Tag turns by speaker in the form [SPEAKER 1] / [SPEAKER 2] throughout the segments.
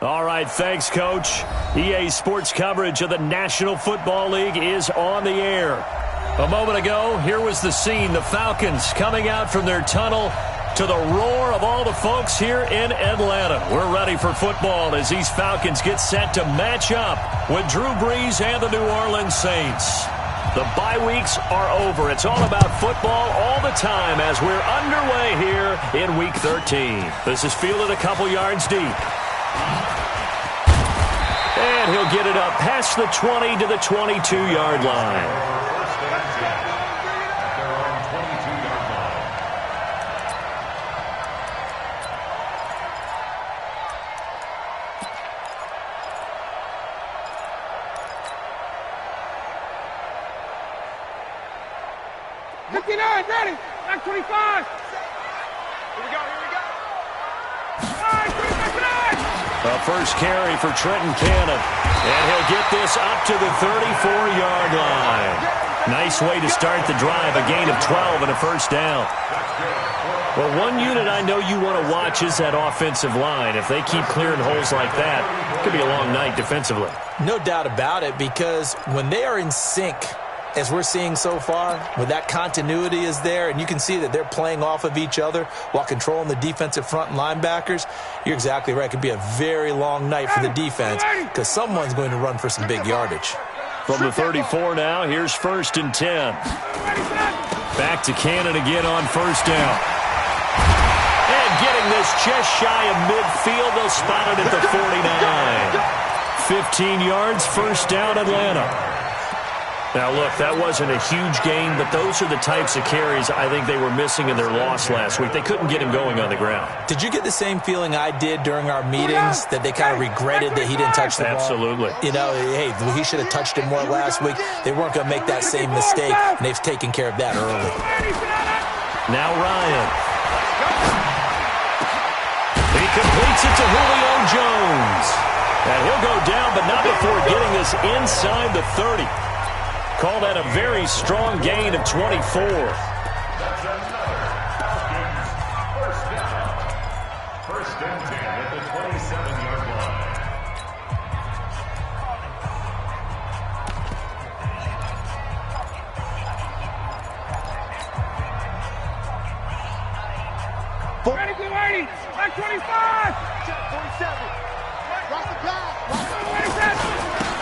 [SPEAKER 1] All right, thanks, Coach. EA Sports coverage of the National Football League is on the air. A moment ago, here was the scene. The Falcons coming out from their tunnel to the roar of all the folks here in Atlanta. We're ready for football as these Falcons get set to match up with Drew Brees and the New Orleans Saints. The bye weeks are over. It's all about football all the time as we're underway here in Week 13. This is fielded a couple yards deep. And he'll get it up past the 20 to the 22-yard line.
[SPEAKER 2] Ready, back 25. Here we go.
[SPEAKER 1] A first carry for Trenton Cannon. And he'll get this up to the 34-yard line. Nice way to start the drive, a gain of 12 and a first down. Well, one unit I know you want to watch is that offensive line. If they keep clearing holes like that, it could be a long night defensively.
[SPEAKER 3] No doubt about it, because when they are in sync, as we're seeing so far, when that continuity is there and you can see that they're playing off of each other while controlling the defensive front and linebackers, you're exactly right. It could be a very long night for the defense because someone's going to run for some big yardage.
[SPEAKER 1] From the 34 now, here's 1st and 10. Back to Cannon again on first down. And getting this just shy of midfield, they'll spot it at the 49. 15 yards, first down Atlanta. Now, look, that wasn't a huge gain, but those are the types of carries I think they were missing in their loss last week. They couldn't get him going on the ground.
[SPEAKER 3] Did you get the same feeling I did during our meetings, that they kind of regretted that he didn't touch the ball?
[SPEAKER 1] Absolutely.
[SPEAKER 3] You know, hey, he should have touched it more last week. They weren't going to make that same mistake, and they've taken care of that early.
[SPEAKER 1] Now Ryan. He completes it to Julio Jones. And he'll go down, but not before getting this inside the 30. Call that a very strong gain of 24.
[SPEAKER 4] First and 10 at the 27-yard line.
[SPEAKER 2] Ready, get ready. Back 25.
[SPEAKER 5] 47. Rock the pass.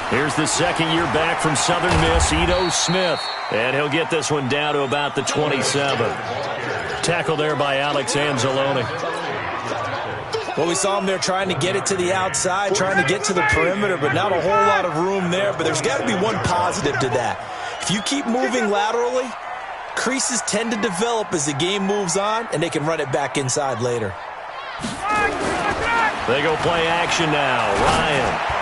[SPEAKER 1] Here's the second year back from Southern Miss, Ito Smith. And he'll get this one down to about the 27. Tackle there by Alex Anzalone.
[SPEAKER 3] Well, we saw him there trying to get it to the outside, trying to get to the perimeter, but not a whole lot of room there. But there's got to be one positive to that. If you keep moving laterally, creases tend to develop as the game moves on, and they can run it back inside later.
[SPEAKER 1] They go play action now. Ryan.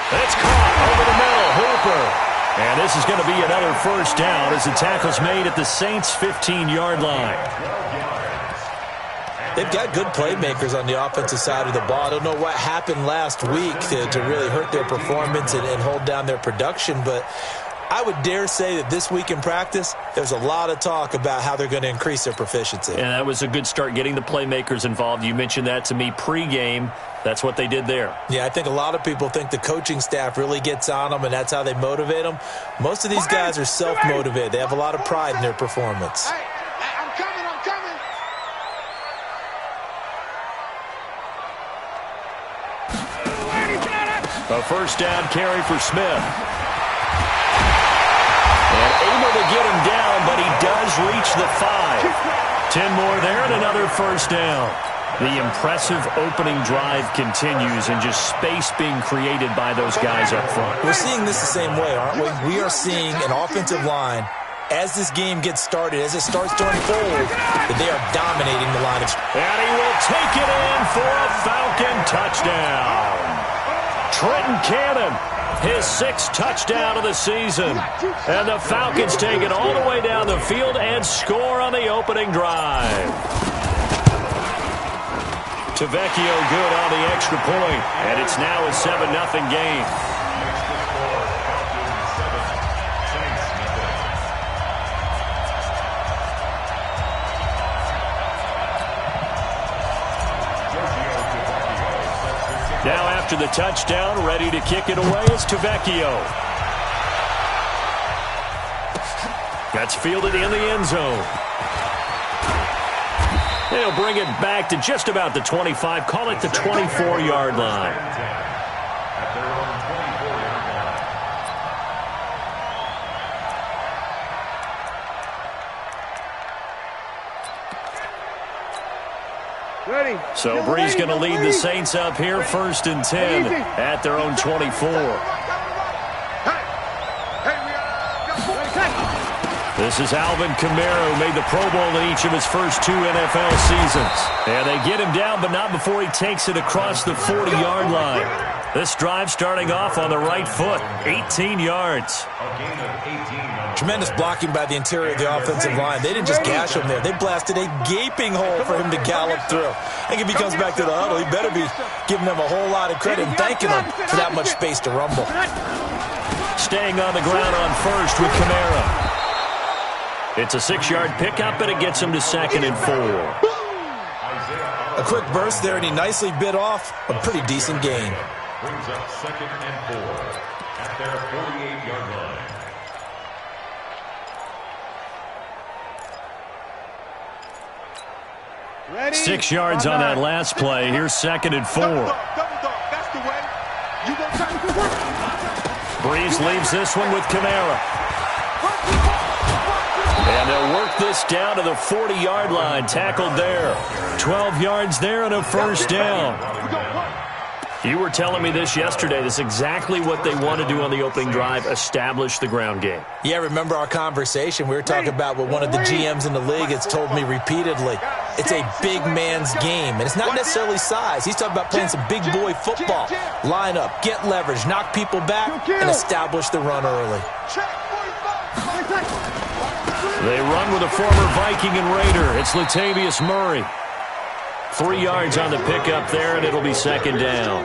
[SPEAKER 1] It's caught over the middle. Hooper. And this is going to be another first down as the tackle's made at the Saints' 15-yard line.
[SPEAKER 3] They've got good playmakers on the offensive side of the ball. I don't know what happened last week to really hurt their performance and hold down their production, but I would dare say that this week in practice, there's a lot of talk about how they're going to increase their proficiency.
[SPEAKER 1] And that was a good start, getting the playmakers involved. You mentioned that to me pregame. That's what they did there.
[SPEAKER 3] Yeah, I think a lot of people think the coaching staff really gets on them, and that's how they motivate them. Most of these guys are self-motivated. They have a lot of pride in their performance.
[SPEAKER 5] Hey, I'm coming.
[SPEAKER 1] A first down carry for Smith. And able to get him down, but he does reach the 5. 10 more there and another first down. The impressive opening drive continues and just space being created by those guys up front.
[SPEAKER 3] We're seeing this the same way, aren't we? We are seeing an offensive line, as this game gets started, as it starts to unfold, that they are dominating the line of scrimmage.
[SPEAKER 1] And he will take it in for a Falcon touchdown. Trenton Cannon, his 6th touchdown of the season. And the Falcons take it all the way down the field and score on the opening drive. Tavecchio good on the extra point, and it's now a 7-0 game. after the touchdown. Ready to kick it away is Tavecchio. That's fielded in the end zone. They'll bring it back to just about the 25. Call it the 24-yard line.
[SPEAKER 2] Ready.
[SPEAKER 1] So Bree's going to lead the Saints up here, 1st and 10 at their own 24. This is Alvin Kamara, who made the Pro Bowl in each of his first 2 NFL seasons. And they get him down, but not before he takes it across the 40-yard line. This drive starting off on the right foot, 18 yards.
[SPEAKER 3] Tremendous blocking by the interior of the offensive line. They didn't just gash him there. They blasted a gaping hole for him to gallop through. I think if he comes back to the huddle, he better be giving them a whole lot of credit and thanking them for that much space to rumble.
[SPEAKER 1] Staying on the ground on first with Kamara. It's a 6-yard pickup, and it gets him to 2nd and 4.
[SPEAKER 3] A quick burst there, and he nicely bit off a pretty decent gain.
[SPEAKER 4] Brings up 2nd and 4 at their 48-yard line.
[SPEAKER 2] Ready.
[SPEAKER 1] 6 yards on that last play. Here's 2nd and 4.
[SPEAKER 5] That's the way. You go
[SPEAKER 1] Breeze leaves this one with Kamara. And they'll work this down to the 40-yard line. Tackled there. 12 yards there and a first down. You were telling me this yesterday. This is exactly what they want to do on the opening drive, establish the ground game.
[SPEAKER 3] Yeah, remember our conversation. We were talking about what one of the GMs in the league has told me repeatedly. It's a big man's game, and it's not necessarily size. He's talking about playing some big boy football. Line up, get leverage, knock people back, and establish the run early.
[SPEAKER 1] They run with a former Viking and Raider. It's Latavius Murray. 3 yards on the pickup there, and it'll be 2nd down.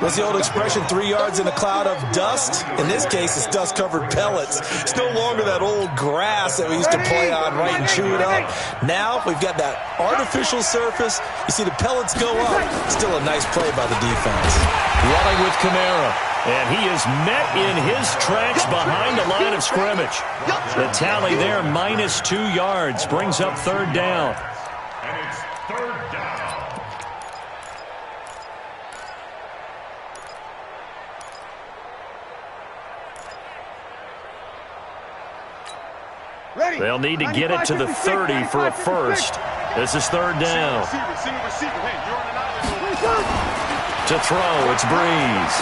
[SPEAKER 3] What's the old expression, 3 yards in a cloud of dust? In this case, it's dust-covered pellets. It's no longer that old grass that we used to play on, right, and chew it up. Now we've got that artificial surface. You see the pellets go up. Still a nice play by the defense.
[SPEAKER 1] Running with Kamara. And he is met in his tracks behind the line of scrimmage. The tally there, -2 yards, brings up 3rd down.
[SPEAKER 4] And it's 3rd down.
[SPEAKER 2] Ready.
[SPEAKER 1] They'll need to get it to the 30 for a first. This is 3rd down. To throw, it's Breeze.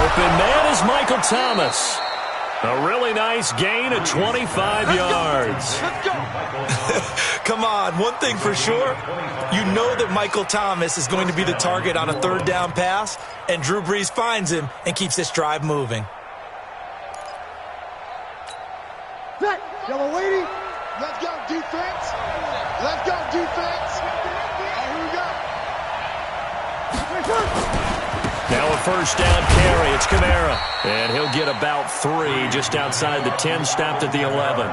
[SPEAKER 1] Open man is Michael Thomas. A really nice gain of 25 yards.
[SPEAKER 3] Come on, one thing for sure, you know that Michael Thomas is going to be the target on a 3rd down pass, and Drew Brees finds him and keeps this drive moving.
[SPEAKER 5] Yellow lady. Let's go, defense. Let's go, defense. Here we go.
[SPEAKER 1] Now a first down carry. It's Kamara. And he'll get about 3 just outside the 10, stopped at the 11.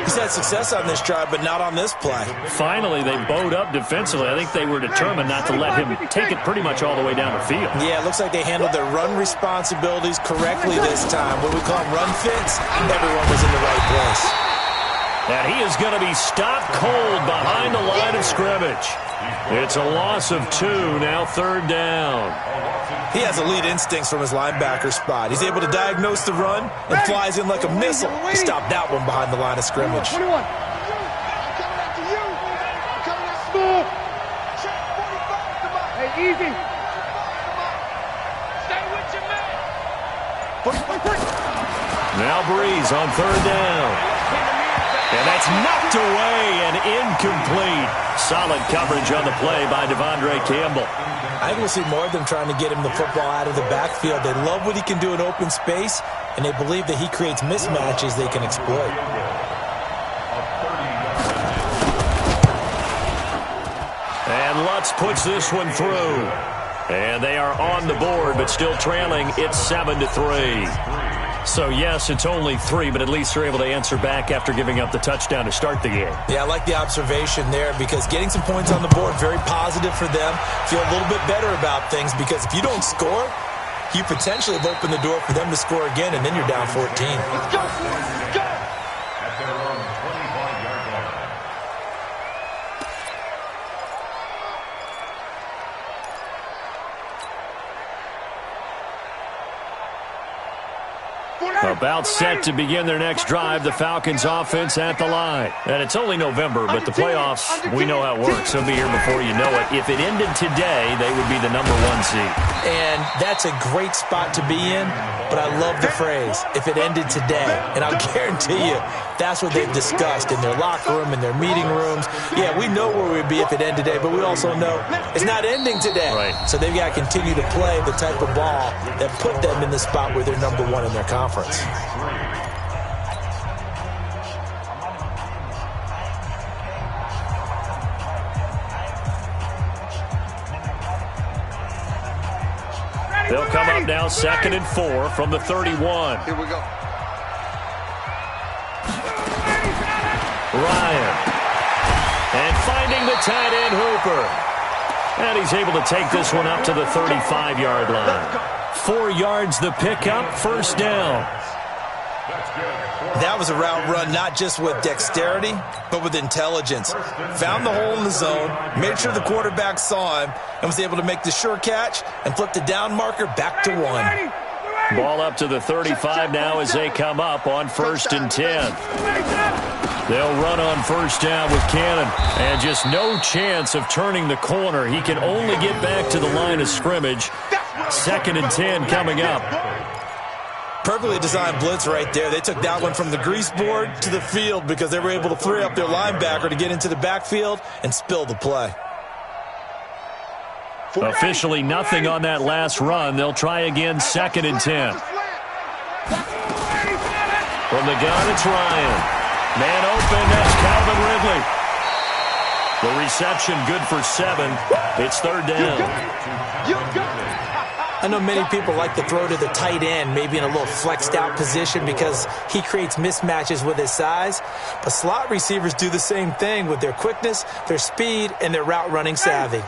[SPEAKER 3] He's had success on this drive, but not on this play.
[SPEAKER 1] Finally, they bowed up defensively. I think they were determined not to let him take it pretty much all the way down the field.
[SPEAKER 3] Yeah, it looks like they handled their run responsibilities correctly this time. What we call run fits, everyone was in the right place.
[SPEAKER 1] And he is going to be stopped cold behind the line of scrimmage. It's a loss of 2, now 3rd down.
[SPEAKER 3] He has elite instincts from his linebacker spot. He's able to diagnose the run and flies in like a missile to stop that one behind the line of scrimmage.
[SPEAKER 2] 21.
[SPEAKER 5] I'm coming after you. I'm coming after you. Check 45. Come on.
[SPEAKER 2] Hey, easy.
[SPEAKER 5] Stay with your man.
[SPEAKER 1] Now Breeze on 3rd down. And that's knocked away and incomplete. Solid coverage on the play by Devondre Campbell.
[SPEAKER 3] I think we'll see more of them trying to get him the football out of the backfield. They love what he can do in open space, and they believe that he creates mismatches they can exploit.
[SPEAKER 1] And Lutz puts this one through. And they are on the board, but still trailing. It's 7-3. So, yes, it's only 3, but at least they're able to answer back after giving up the touchdown to start the game.
[SPEAKER 3] Yeah, I like the observation there because getting some points on the board, very positive for them. Feel a little bit better about things because if you don't score, you potentially have opened the door for them to score again, and then you're down 14.
[SPEAKER 5] Let's go. Let's go.
[SPEAKER 4] At their own 25-yard line.
[SPEAKER 1] About set to begin their next drive, the Falcons offense at the line. And it's only November, but the playoffs, we know how it works. They'll be here before you know it. If it ended today, they would be the number 1 seed.
[SPEAKER 3] And that's a great spot to be in, but I love the phrase, if it ended today. And I'll guarantee you, that's what they've discussed in their locker room, in their meeting rooms. Yeah, we know where we'd be if it ended today, but we also know it's not ending today.
[SPEAKER 1] Right.
[SPEAKER 3] So they've got to continue to play the type of ball that put them in the spot where they're number 1 in their conference.
[SPEAKER 1] They'll come up now 2nd and 4 from the 31.
[SPEAKER 5] Here we go.
[SPEAKER 1] Ryan. And finding the tight end Hooper. And he's able to take this one up to the 35-yard line. 4 yards the pickup, first down.
[SPEAKER 3] That was a route run not just with dexterity, but with intelligence. Found the hole in the zone, made sure the quarterback saw him, and was able to make the sure catch and flip the down marker back to 1.
[SPEAKER 1] Ball up to the 35 now as they come up on 1st and 10. They'll run on first down with Cannon. And just no chance of turning the corner. He can only get back to the line of scrimmage. 2nd and 10 coming up.
[SPEAKER 3] Perfectly designed blitz right there. They took that one from the grease board to the field because they were able to free up their linebacker to get into the backfield and spill the play.
[SPEAKER 1] Officially nothing on that last run. They'll try again 2nd and 10. From the gun, it's Ryan. Man open, that's Calvin Ridley. The reception good for 7. It's 3rd down.
[SPEAKER 3] I know many people like to throw to the tight end, maybe in a little flexed out position because he creates mismatches with his size. But slot receivers do the same thing with their quickness, their speed, and their route running savvy.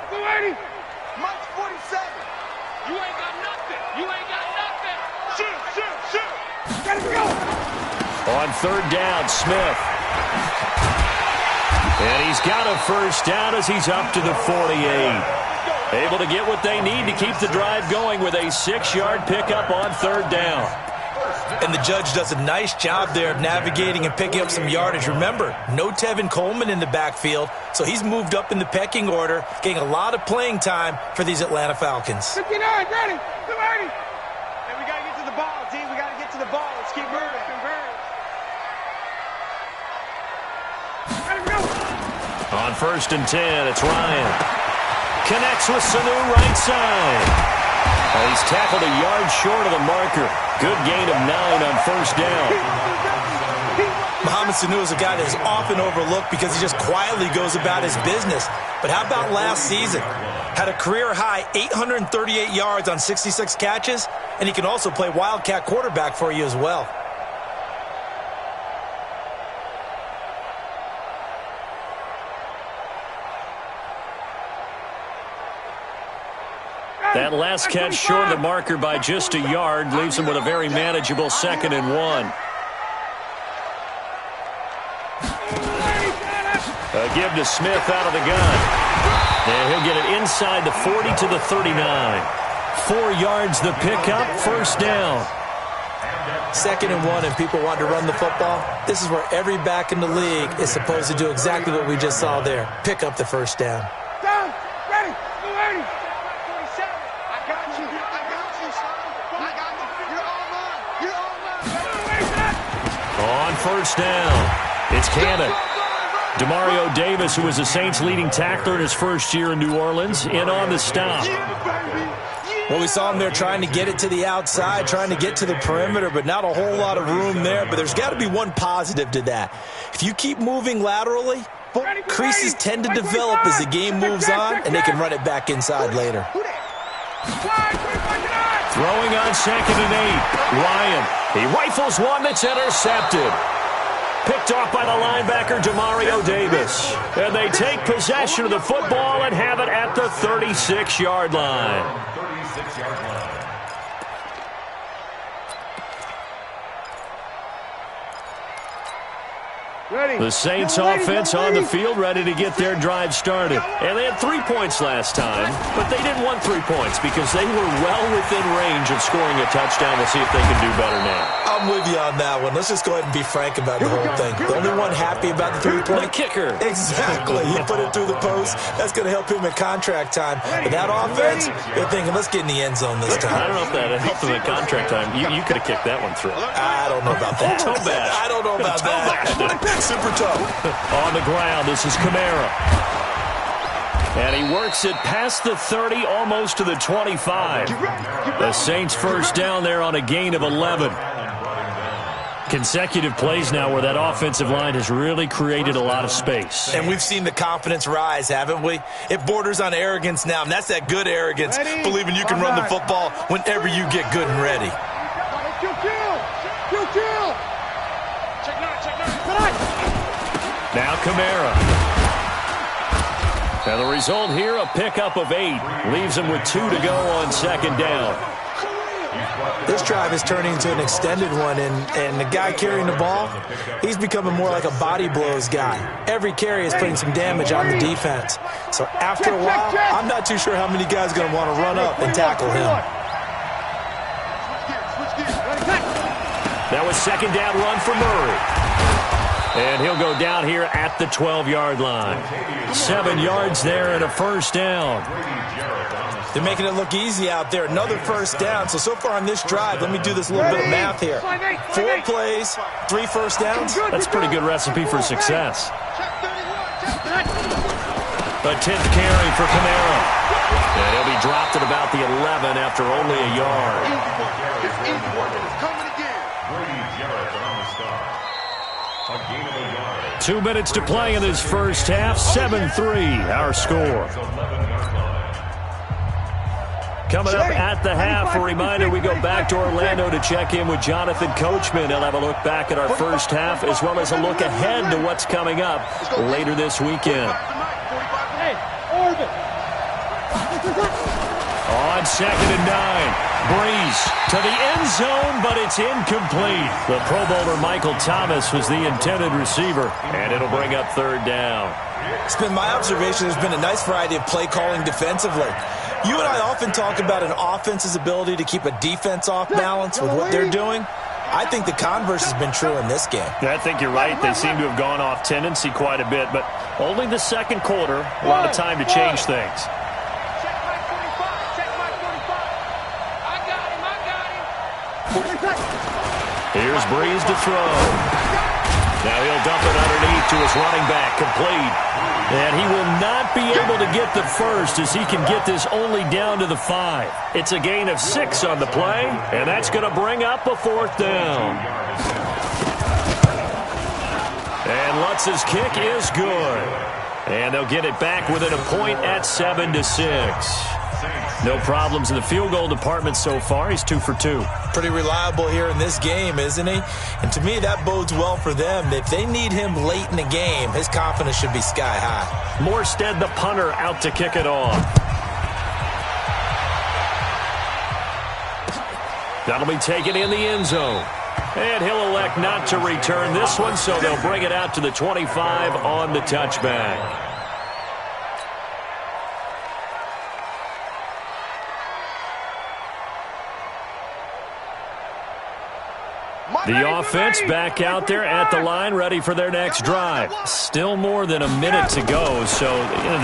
[SPEAKER 5] Mike's 47. You ain't got nothing. You ain't got nothing. Shoot. Gotta go.
[SPEAKER 1] On 3rd down, Smith. And he's got a first down as he's up to the 48. Able to get what they need to keep the drive going with a 6-yard pickup on 3rd down.
[SPEAKER 3] And the judge does a nice job there of navigating and picking up some yardage. Remember, no Tevin Coleman in the backfield, so he's moved up in the pecking order, getting a lot of playing time for these Atlanta Falcons.
[SPEAKER 2] 59, ready, 280.
[SPEAKER 5] And we got to get to the ball, D. We got to get to the ball. Let's keep moving.
[SPEAKER 1] On 1st and 10, it's Ryan. Connects with Sanu right side. He's tackled a yard short of the marker. Good gain of 9 on 1st down.
[SPEAKER 3] Mohamed Sanu is a guy that is often overlooked because he just quietly goes about his business. But how about last season? Had a career-high 838 yards on 66 catches, and he can also play wildcat quarterback for you as well.
[SPEAKER 1] That last catch short of the marker by just a yard leaves him with a very manageable 2nd and 1. A give to Smith out of the gun. And he'll get it inside the 40 to the 39. 4 yards the pickup, first down.
[SPEAKER 3] 2nd and 1 and people want to run the football. This is where every back in the league is supposed to do exactly what we just saw there. Pick up the first down.
[SPEAKER 2] Down, ready, 280.
[SPEAKER 1] On first down, it's Cannon. Demario Davis, who was the Saints' leading tackler in his first year in New Orleans, in on the stop.
[SPEAKER 3] Well, we saw him there trying to get it to the outside, trying to get to the perimeter, but not a whole lot of room there. But there's got to be one positive to that. If you keep moving laterally, creases tend to develop as the game moves on, and they can run it back inside later.
[SPEAKER 1] Throwing on 2nd and 8. Ryan, he rifles one that's intercepted. Picked off by the linebacker, Demario Davis. And they take possession of the football and have it at the 36-yard line.
[SPEAKER 4] 36-yard line.
[SPEAKER 1] The Saints offense on the field, ready to get their drive started. And they had 3 points last time, but they didn't want 3 points because they were well within range of scoring a touchdown. We'll see if they can do better now.
[SPEAKER 3] I'm with you on that one. Let's just go ahead and be frank about the whole thing. The only one happy about the 3-point.
[SPEAKER 1] The kicker.
[SPEAKER 3] Exactly. He put it through the post. That's going to help him in contract time. But that offense, they're thinking, let's get in the end zone this time.
[SPEAKER 1] I don't know if that helped him in contract time. You could have kicked that one through.
[SPEAKER 3] I don't know about that.
[SPEAKER 1] Toe bash.
[SPEAKER 3] I don't know about that. Super tough.
[SPEAKER 1] On the ground, this is Kamara. And he works it past the 30, almost to the 25. The Saints first down there on a gain of 11. Consecutive plays now where that offensive line has really created a lot of space.
[SPEAKER 3] And we've seen the confidence rise, haven't we? It borders on arrogance now, and that's that good arrogance, believing you can run the football whenever you get good and ready.
[SPEAKER 1] Now Kamara. And the result here, a pickup of 8. Leaves him with 2 to go on 2nd down.
[SPEAKER 3] This drive is turning into an extended one, and the guy carrying the ball, he's becoming more like a body blows guy. Every carry is putting some damage on the defense. So after a while, I'm not too sure how many guys are going to want to run up and tackle him.
[SPEAKER 1] That was 2nd down run for Murray. And he'll go down here at the 12-yard line. 7 yards there and a first down.
[SPEAKER 3] They're making it look easy out there. Another first down. So far on this drive, let me do this little bit of math here. 4 plays, 3 first downs.
[SPEAKER 1] That's a pretty good recipe for success. The 10th carry for Kamara. And he'll be dropped at about the 11 after only a yard. 2 minutes to play in this first half. 7-3, our score. Coming up at the half, a reminder, we go back to Orlando to check in with Jonathan Coachman. He'll have a look back at our first half as well as a look ahead to what's coming up later this weekend. On 2nd and 9. Breeze to the end zone, but it's incomplete. The Pro Bowler Michael Thomas was the intended receiver, and it'll bring up 3rd down.
[SPEAKER 3] It's been my observation there's been a nice variety of play calling defensively. You and I often talk about an offense's ability to keep a defense off balance with what they're doing. I think the converse has been true in this game.
[SPEAKER 1] Yeah, I think you're right. They seem to have gone off tendency quite a bit, but only the 2nd quarter, a lot of time to change things. Here's Breeze to throw. Now he'll dump it underneath to his running back, complete. And he will not be able to get the first as he can get this only down to the 5. It's a gain of 6 on the play, and that's going to bring up a 4th down. And Lutz's kick is good. And they'll get it back within a point at 7-6. No problems in the field goal department so far. He's 2 for 2.
[SPEAKER 3] Pretty reliable here in this game, isn't he? And to me, that bodes well for them. If they need him late in the game, his confidence should be sky high.
[SPEAKER 1] Morstead, the punter, out to kick it off. That'll be taken in the end zone. And he'll elect not to return this one, so they'll bring it out to the 25 on the touchback. The offense back out there at the line, ready for their next drive. Still more than a minute to go, so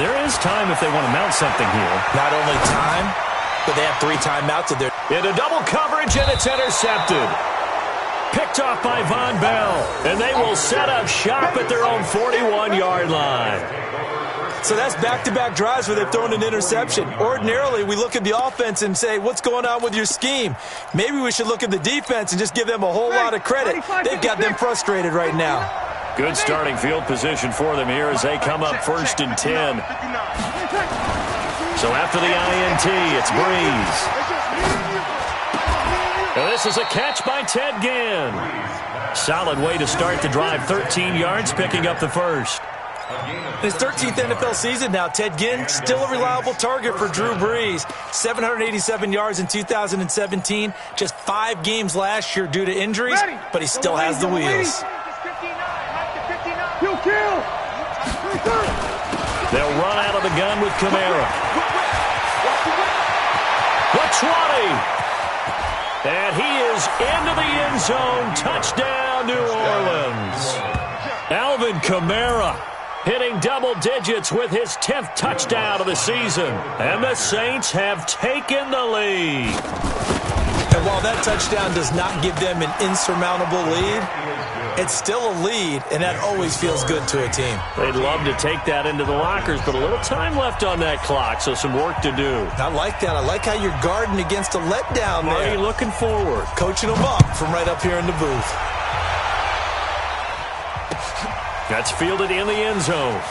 [SPEAKER 1] there is time if they want to mount something here.
[SPEAKER 3] Not only time, but they have 3 timeouts at their...
[SPEAKER 1] Into double coverage, and it's intercepted. Picked off by Von Bell, and they will set up shop at their own 41-yard line.
[SPEAKER 3] So that's back-to-back drives where they've thrown an interception. Ordinarily, we look at the offense and say, what's going on with your scheme? Maybe we should look at the defense and just give them a whole lot of credit. They've got them frustrated right now.
[SPEAKER 1] Good starting field position for them here as they come up 1st and 10. So after the INT, it's Breeze. And this is a catch by Ted Ginn. Solid way to start the drive, 13 yards, picking up the first.
[SPEAKER 3] His 13th NFL season now, Ted Ginn, still a reliable target for Drew Brees. 787 yards in 2017, just 5 games last year due to injuries, but he still has the wheels.
[SPEAKER 1] They'll run out of the gun with Kamara. The 20. And he is into the end zone. Touchdown, New Orleans. Alvin Kamara hitting double digits with his 10th touchdown of the season. And the Saints have taken the lead.
[SPEAKER 3] And while that touchdown does not give them an insurmountable lead, it's still a lead, and that always feels good to a team.
[SPEAKER 1] They'd love to take that into the lockers, but a little time left on that clock, so some work to do.
[SPEAKER 3] I like that. I like how you're guarding against a letdown there.
[SPEAKER 1] Are you looking forward?
[SPEAKER 3] Coaching them up from right up here in the booth.
[SPEAKER 1] That's fielded in the end zone.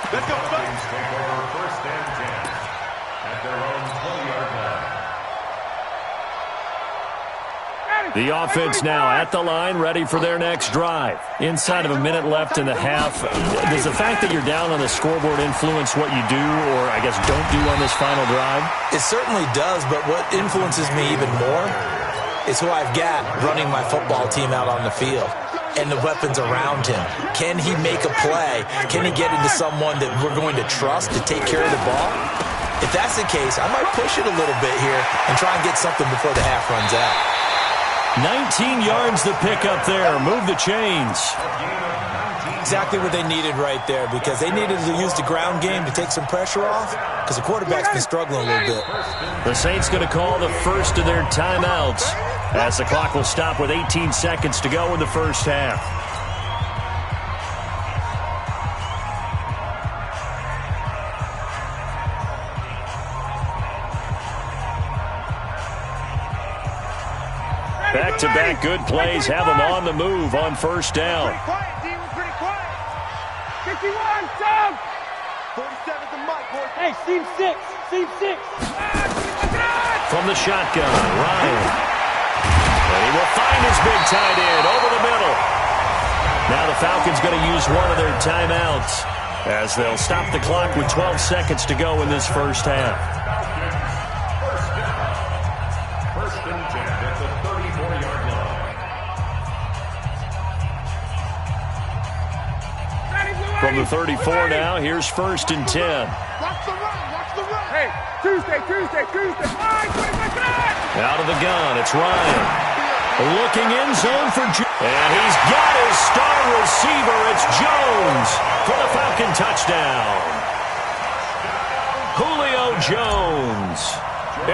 [SPEAKER 5] Let's go,
[SPEAKER 4] Vikings take over first and 10 at their own 20-yard line.
[SPEAKER 1] The offense now at the line, ready for their next drive. Inside of a minute left in the half, does the fact that you're down on the scoreboard influence what you do, or I guess don't do on this final drive?
[SPEAKER 3] It certainly does, but what influences me even more is who I've got running my football team out on the field and the weapons around him. Can he make a play? Can he get into someone that we're going to trust to take care of the ball? If that's the case, I might push it a little bit here and try and get something before the half runs out.
[SPEAKER 1] 19 yards to pick up there. Move the chains.
[SPEAKER 3] Exactly what they needed right there, because they needed to use the ground game to take some pressure off, because the quarterback's been struggling a little bit.
[SPEAKER 1] The Saints going to call the first of their timeouts as the clock will stop with 18 seconds to go in the first half. Back-to-back good plays have them on the move on first down.
[SPEAKER 2] Pretty quiet. 51, Tom.
[SPEAKER 5] 47's a Mike, boys.
[SPEAKER 2] Hey, seam 6.
[SPEAKER 1] From the shotgun, Ryan. And he will find his big tight end over the middle. Now the Falcons going to use one of their timeouts as they'll stop the clock with 12 seconds to go in this first half.
[SPEAKER 4] First and 10 at the 34-yard line.
[SPEAKER 1] From the 34 now, here's first and 10.
[SPEAKER 5] Watch the run.
[SPEAKER 2] Hey, Tuesday.
[SPEAKER 1] Out of the gun, it's Ryan. Looking in zone for Jones. And he's got his star receiver. It's Jones for the Falcon touchdown. Julio Jones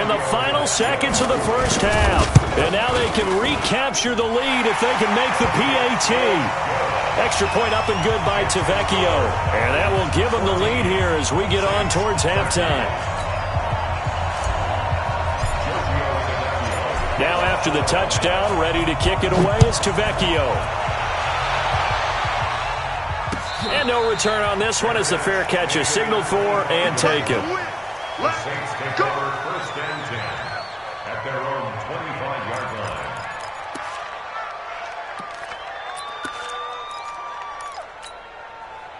[SPEAKER 1] in the final seconds of the first half. And now they can recapture the lead if they can make the PAT. Extra point up and good by Tavecchio. And that will give them the lead here as we get on towards halftime. Now after the touchdown, ready to kick it away is Tavecchio. And no return on this one as the fair catch is signaled for and taken.
[SPEAKER 4] The Saints take over first and 10 at their own 25-yard line.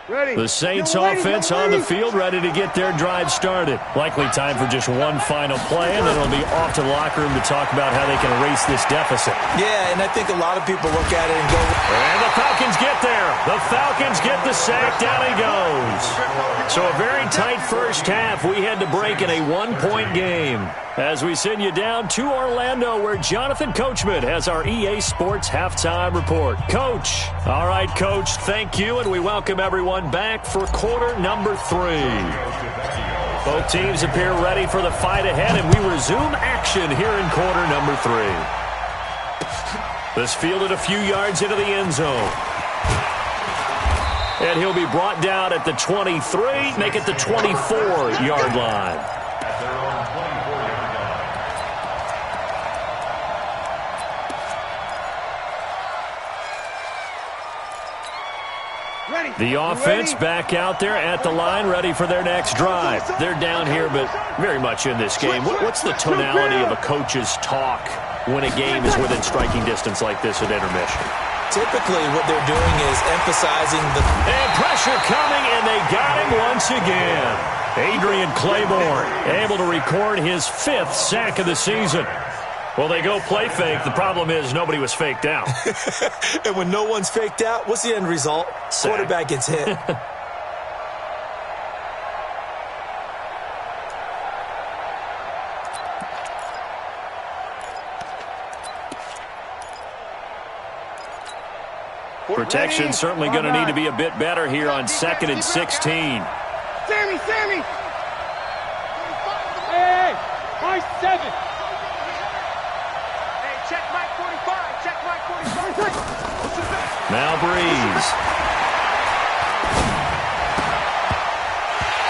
[SPEAKER 2] Ready.
[SPEAKER 1] The Saints offense on the field, ready to get their drive started. Likely time for just one final play, and then it'll be off to the locker room to talk about how they can erase this deficit.
[SPEAKER 3] Yeah, and I think a lot of people look at it and go...
[SPEAKER 1] And the Falcons get there. The Falcons get the sack. Down he goes. So a very tight first half. We had to break in a one-point game. As we send you down to Orlando, where Jonathan Coachman has our EA Sports Halftime Report. Coach. All right, Coach, thank you, and we welcome everyone back for quarter number 3. Both teams appear ready for the fight ahead, and we resume action here in quarter number 3. This fielded a few yards into the end zone. And he'll be brought down at the 23, make it the 24-yard line.
[SPEAKER 4] At their own 24-yard line.
[SPEAKER 2] Ready.
[SPEAKER 1] The offense back out there at the line, ready for their next drive. They're down here, but very much in this game. What's the tonality of a coach's talk when a game is within striking distance like this at intermission?
[SPEAKER 3] Typically, what they're doing is emphasizing the...
[SPEAKER 1] And pressure coming, and they got him once again. Adrian Claiborne able to record his 5th sack of the season. Well, they go play fake. The problem is nobody was faked out.
[SPEAKER 3] And when no one's faked out, what's the end result?
[SPEAKER 1] Sack.
[SPEAKER 3] Quarterback gets hit.
[SPEAKER 1] Protection certainly going to need to be a bit better here on 2nd and 16.
[SPEAKER 2] Sammy! Hey, my 7. Hey, check Mike 45. Check Mike 45.
[SPEAKER 1] Now Breeze.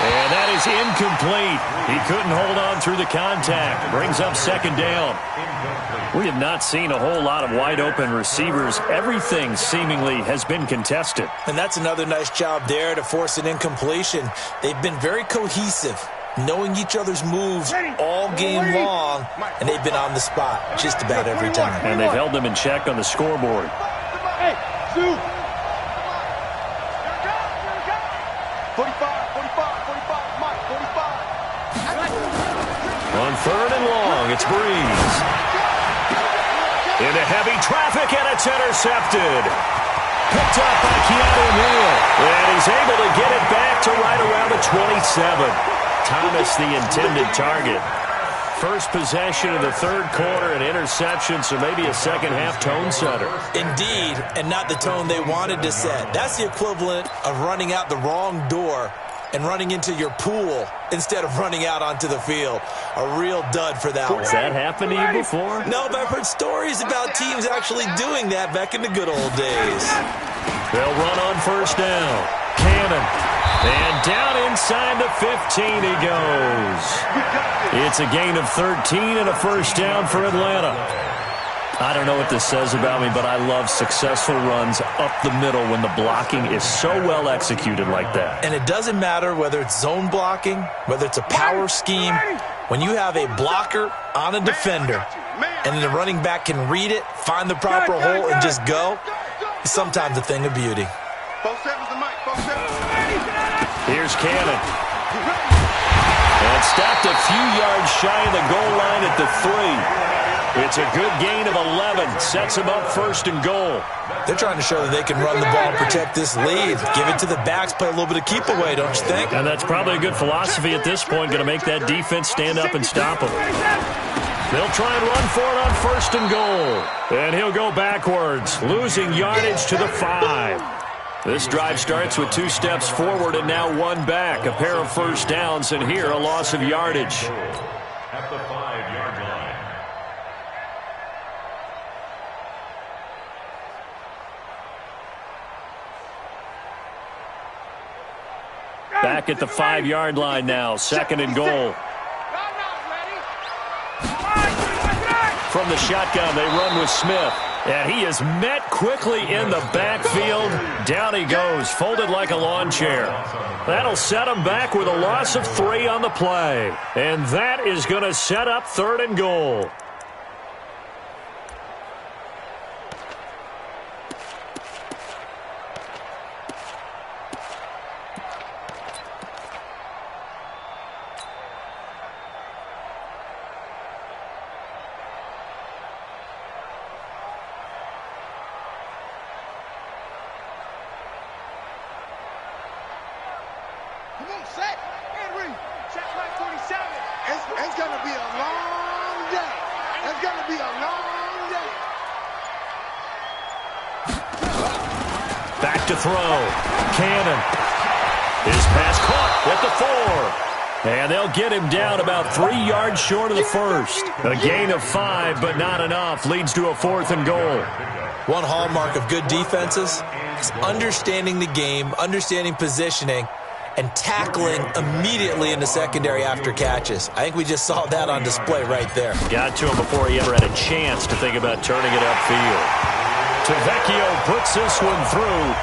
[SPEAKER 1] And that is incomplete. He couldn't hold on through the contact. Brings up 2nd down. We have not seen a whole lot of wide-open receivers. Everything seemingly has been contested.
[SPEAKER 3] And that's another nice job there to force an incompletion. They've been very cohesive, knowing each other's moves all game long, and they've been on the spot just about every time.
[SPEAKER 1] And they've held them in check on the scoreboard.
[SPEAKER 2] Hey, Sue! 45, Mike, 45.
[SPEAKER 1] On 3rd and long, it's Breeze. Into heavy traffic, and it's intercepted. Picked up by Keanu Neal. And he's able to get it back to right around the 27. Thomas, the intended target. First possession of the 3rd quarter, an interception, so maybe a second-half tone setter.
[SPEAKER 3] Indeed, and not the tone they wanted to set. That's the equivalent of running out the wrong door and running into your pool instead of running out onto the field. A real dud for that one.
[SPEAKER 1] Has that happened to you before?
[SPEAKER 3] No, but I've heard stories about teams actually doing that back in the good old days.
[SPEAKER 1] They'll run on 1st down. Cannon. And down inside the 15 he goes. It's a gain of 13 and a 1st down for Atlanta. I don't know what this says about me, but I love successful runs up the middle when the blocking is so well executed like that.
[SPEAKER 3] And it doesn't matter whether it's zone blocking, whether it's a power scheme. When you have a blocker on a defender and the running back can read it, find the proper hole, and just go, it's sometimes a thing of beauty.
[SPEAKER 1] Here's Cannon. And stopped a few yards shy of the goal line at the 3. It's a good gain of 11. Sets him up 1st and goal.
[SPEAKER 3] They're trying to show that they can run the ball and protect this lead. Give it to the backs, play a little bit of keep away, don't you think?
[SPEAKER 1] And that's probably a good philosophy at this point. Going to make that defense stand up and stop them. They'll try and run for it on 1st and goal. And he'll go backwards, losing yardage to the 5. This drive starts with 2 steps forward and now 1 back. A pair of 1st downs, and here a loss of yardage.
[SPEAKER 4] At the 5-yard line.
[SPEAKER 1] Back at the 5-yard line now. 2nd and goal. From the shotgun, they run with Smith. And he is met quickly in the backfield. Down he goes, folded like a lawn chair. That'll set him back with a loss of 3 on the play. And that is going to set up 3rd and goal.
[SPEAKER 2] Come on, set. Henry. Check my 47. It's going to be a long day. It's going to be a long day.
[SPEAKER 1] Back to throw. Cannon. His pass caught at the 4. And they'll get him down about 3 yards short of the 1st. A gain of 5, but not enough. Leads to a 4th and goal.
[SPEAKER 3] One hallmark of good defenses is understanding the game, understanding positioning, and tackling immediately in the secondary after catches. I think we just saw that on display right there.
[SPEAKER 1] Got to him before he ever had a chance to think about turning it upfield. Tavecchio puts this one through.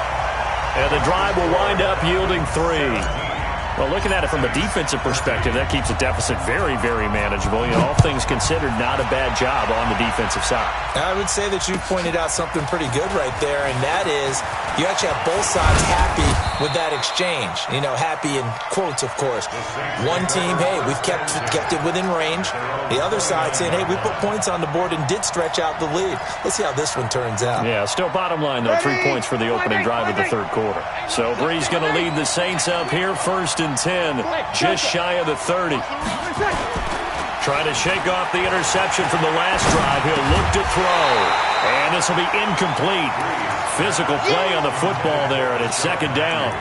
[SPEAKER 1] And the drive will wind up yielding 3. Well, looking at it from a defensive perspective, that keeps the deficit very, very manageable. You know, all things considered, not a bad job on the defensive side.
[SPEAKER 3] I would say that you pointed out something pretty good right there, and that is you actually have both sides happy with that exchange. You know, happy in quotes, of course. One team, hey, we've kept it within range. The other side saying, hey, we put points on the board and did stretch out the lead. Let's see how this one turns out.
[SPEAKER 1] Yeah, still bottom line, though, 3 points for the opening drive of the third quarter. So Bree's going to lead the Saints up here, 1st and 10, just shy of the 30. Trying to shake off the interception from the last drive. He'll look to throw. And this will be incomplete. Physical play on the football there, and it's 2nd down.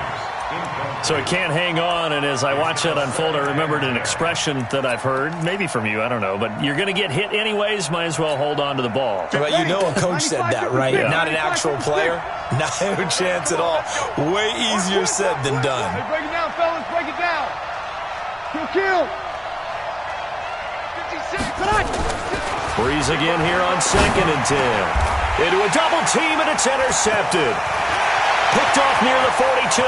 [SPEAKER 1] So it can't hang on, and as I watch that unfold, I remembered an expression that I've heard, maybe from you, I don't know, but you're going to get hit anyways, might as well hold on to the ball.
[SPEAKER 3] But you know a coach said that, right? Yeah. Not an actual player. Not a chance at all. Way easier said than done.
[SPEAKER 5] Hey, break it down, fellas. Break it down. Kill. 56.
[SPEAKER 1] Breeze again here on 2nd and 10. Into a double team, and it's intercepted. Picked off near the 42.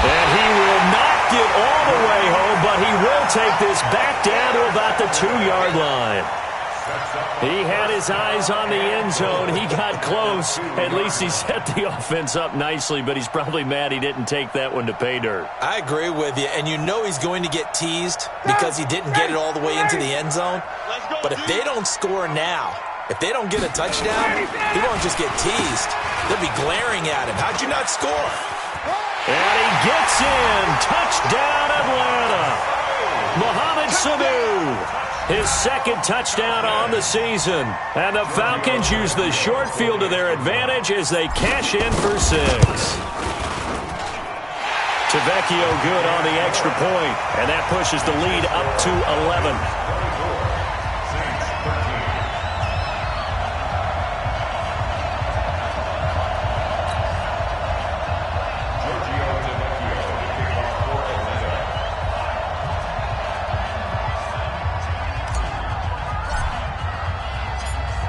[SPEAKER 1] And he will not get all the way home, but he will take this back down to about the 2-yard line. He had his eyes on the end zone. He got close. At least he set the offense up nicely, but he's probably mad he didn't take that one to pay dirt.
[SPEAKER 3] I agree with you, and you know he's going to get teased because he didn't get it all the way into the end zone. But if they don't score now, if they don't get a touchdown, he won't just get teased. They'll be glaring at him. How'd you not score?
[SPEAKER 1] And he gets in. Touchdown, Atlanta. Mohamed Sanu. His 2nd touchdown on the season. And the Falcons use the short field to their advantage as they cash in for 6. Tavecchio good on the extra point, and that pushes the lead up to 11.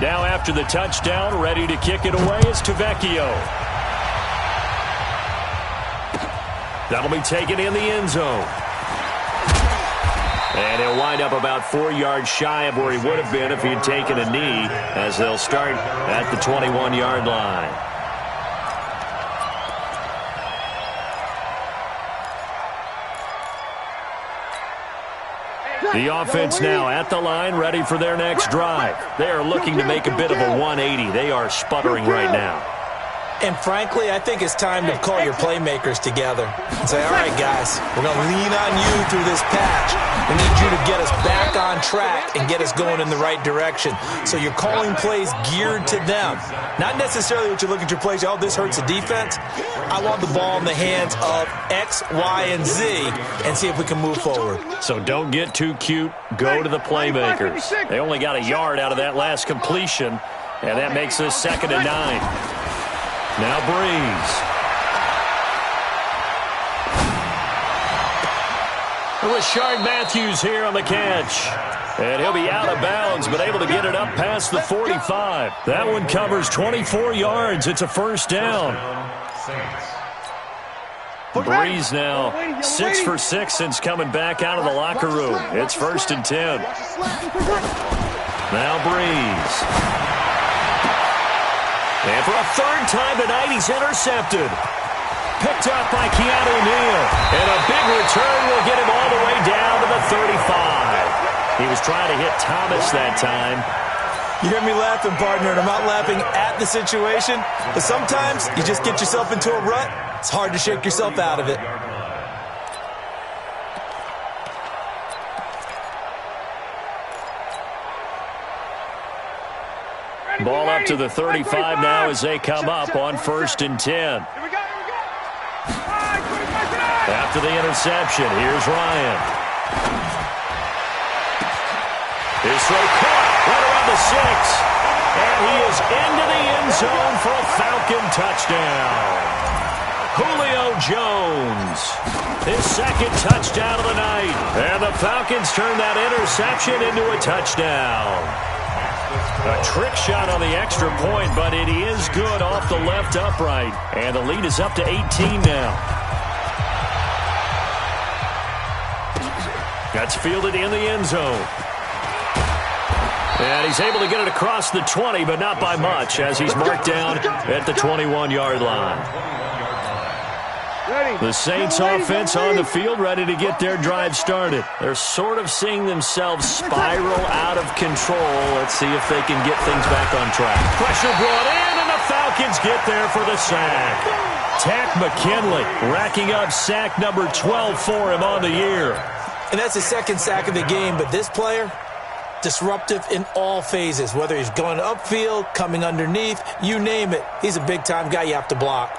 [SPEAKER 1] Now after the touchdown, ready to kick it away is Tavecchio. That'll be taken in the end zone. And he'll wind up about 4 yards shy of where he would have been if he had taken a knee, as they'll start at the 21-yard line. The offense now at the line, ready for their next drive. They are looking to make a bit of a 180. They are sputtering right now.
[SPEAKER 3] And frankly, I think it's time to call your playmakers together and say, all right, guys, we're going to lean on you through this patch. We need you to get us back on track and get us going in the right direction. So you're calling plays geared to them. Not necessarily what you look at your plays, oh, this hurts the defense. I want the ball in the hands of X, Y, and Z and see if we can move forward.
[SPEAKER 1] So don't get too cute. Go to the playmakers. They only got a yard out of that last completion, and that makes this 2nd and 9. Now Breeze. Rashard Matthews here on the catch. And he'll be out of bounds, but able to get it up past the 45. That one covers 24 yards. It's a 1st down. Breeze now 6 for 6 since coming back out of the locker room. It's 1st and 10. Now Breeze. And for a 3rd time tonight, he's intercepted. Picked up by Keanu Neal. And a big return will get him all the way down to the 35. He was trying to hit Thomas that time.
[SPEAKER 3] You hear me laughing, partner, and I'm not laughing at the situation, but sometimes you just get yourself into a rut. It's hard to shake yourself out of it.
[SPEAKER 1] Ball up to the 35 now as they come up on 1st and 10. After the interception, here's Ryan. His throw caught right around the 6. And he is into the end zone for a Falcon touchdown. Julio Jones, his 2nd touchdown of the night. And the Falcons turn that interception into a touchdown. A trick shot on the extra point, but it is good off the left upright. And the lead is up to 18 now. That's fielded in the end zone. And he's able to get it across the 20, but not by much, as he's marked down at the 21-yard line. The Saints offense on the field, ready to get their drive started. They're sort of seeing themselves spiral out of control. Let's see if they can get things back on track. Pressure brought in, and the Falcons get there for the sack. Tack McKinley racking up sack number 12 for him on the year.
[SPEAKER 3] And that's his second sack of the game, but this player, disruptive in all phases, whether he's going upfield, coming underneath, you name it. He's a big-time guy you have to block.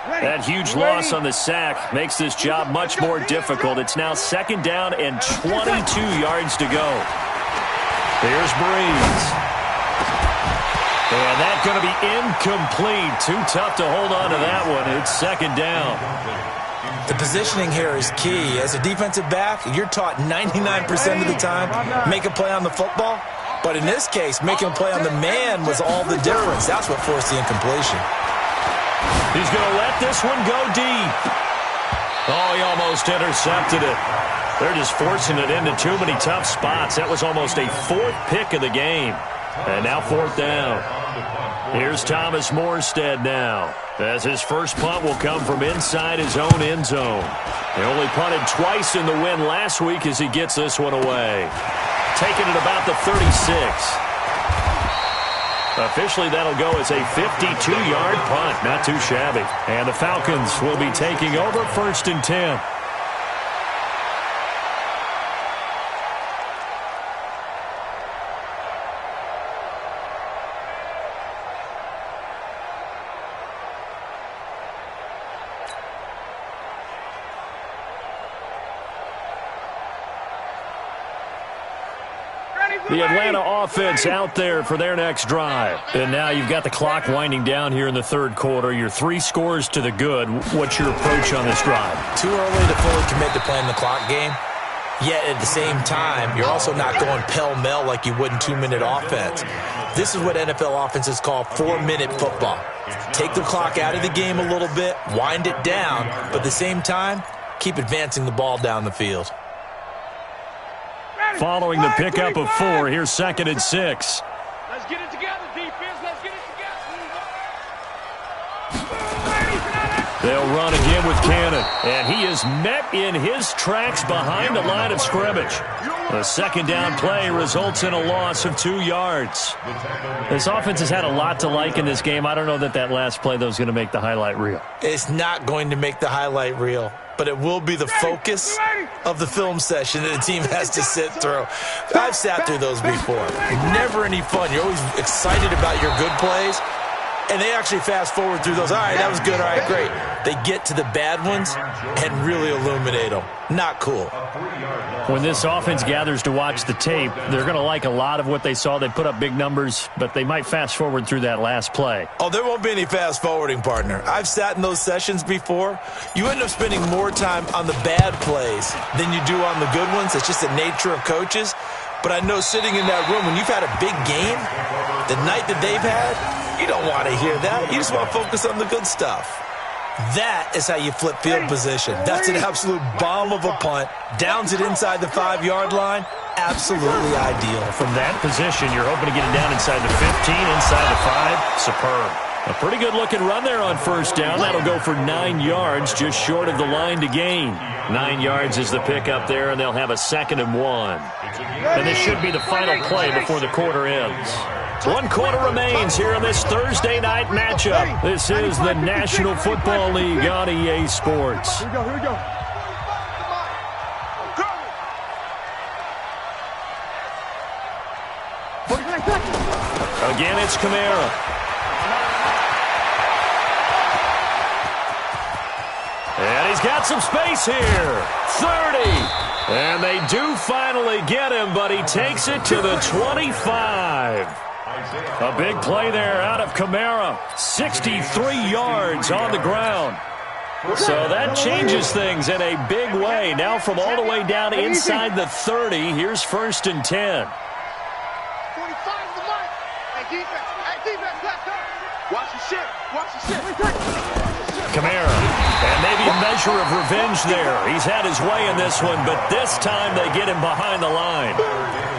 [SPEAKER 1] That huge loss on the sack makes this job much more difficult. It's now second down and 22 yards to go. Here's Breeze. And that's going to be incomplete. Too tough to hold on to that one. It's second down.
[SPEAKER 3] The positioning here is key. As a defensive back, you're taught 99% of the time, make a play on the football. But in this case, making a play on the man was all the difference. That's what forced the incompletion.
[SPEAKER 1] He's going to let this one go deep. Oh, he almost intercepted it. They're just forcing it into too many tough spots. That was almost a fourth pick of the game. And now fourth down. Here's Thomas Morstead now, as his first punt will come from inside his own end zone. He only punted twice in the win last week as he gets this one away. Taking it about the 36. Officially, that'll go as a 52-yard punt. Not too shabby. And the Falcons will be taking over first and 10. The Atlanta offense out there for their next drive. And now you've got the clock winding down here in the third quarter. Your 3 scores to the good. What's your approach on this drive?
[SPEAKER 3] Too early to fully commit to playing the clock game. Yet at the same time, you're also not going pell-mell like you would in 2-minute offense. This is what NFL offenses call 4-minute football. Take the clock out of the game a little bit, wind it down, but at the same time, keep advancing the ball down the field.
[SPEAKER 1] Following the pickup of 4, here's second and 6.
[SPEAKER 5] Let's get it together, defense. Let's get it together.
[SPEAKER 1] They'll run again with Cannon. And he is met in his tracks behind the line of scrimmage. The second down play results in a loss of 2 yards. This offense has had a lot to like in this game. I don't know that that last play, though, is going to make the highlight reel.
[SPEAKER 3] It's not going to make the highlight reel, but it will be the focus of the film session that the team has to sit through. I've sat through those before. Never any fun. You're always excited about your good plays, and they actually fast forward through those. All right, that was good. All right, great. They get to the bad ones and really illuminate them. Not cool.
[SPEAKER 1] When this offense gathers to watch the tape, they're going to like a lot of what they saw. They put up big numbers, but they might fast forward through that last play.
[SPEAKER 3] Oh, there won't be any fast forwarding, partner. I've sat in those sessions before. You end up spending more time on the bad plays than you do on the good ones. It's just the nature of coaches. But I know sitting in that room, when you've had a big game, the night that they've had, you don't want to hear that. You just want to focus on the good stuff. That is how you flip field position. That's an absolute bomb of a punt. Downs it inside the 5-yard line. Absolutely ideal.
[SPEAKER 1] From that position, you're hoping to get it down inside the 15, inside the 5. Superb. A pretty good-looking run there on first down. That'll go for 9 yards, just short of the line to gain. 9 yards is the pickup there, and they'll have a 2nd and 1. And this should be the final play before the quarter ends. 1 quarter remains here in this Thursday night matchup. This is the National Football League on EA Sports.
[SPEAKER 2] Here we go, here we go.
[SPEAKER 1] Again, it's Kamara. And he's got some space here. 30. And they do finally get him, but he takes it to the 25. A big play there out of Kamara. 63 yards on the ground. So that changes things in a big way. Now from all the way down inside the 30, here's 1st and 10.
[SPEAKER 5] defense. Hey, defense, left up. Watch your shit. Watch your shit.
[SPEAKER 1] Kamara, and maybe a measure of revenge there. He's had his way in this one, but this time they get him behind the line.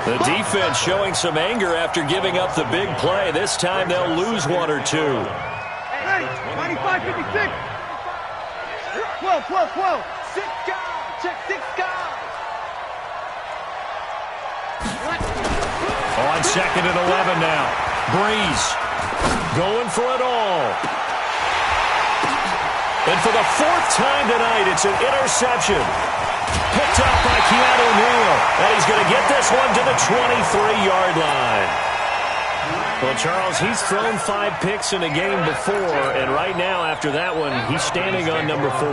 [SPEAKER 1] The defense showing some anger after giving up the big play. This time they'll lose one or two.
[SPEAKER 5] Hey, 95-56. 12. 6 guys. Check 6 guys.
[SPEAKER 1] On 2nd and 11 now. Breeze going for it all. And for the 4th time tonight, it's an interception. Picked up by Keanu Neal. And he's going to get this one to the 23-yard line. Well, Charles, he's thrown 5 picks in a game before, and right now, after that one, he's standing on number 4.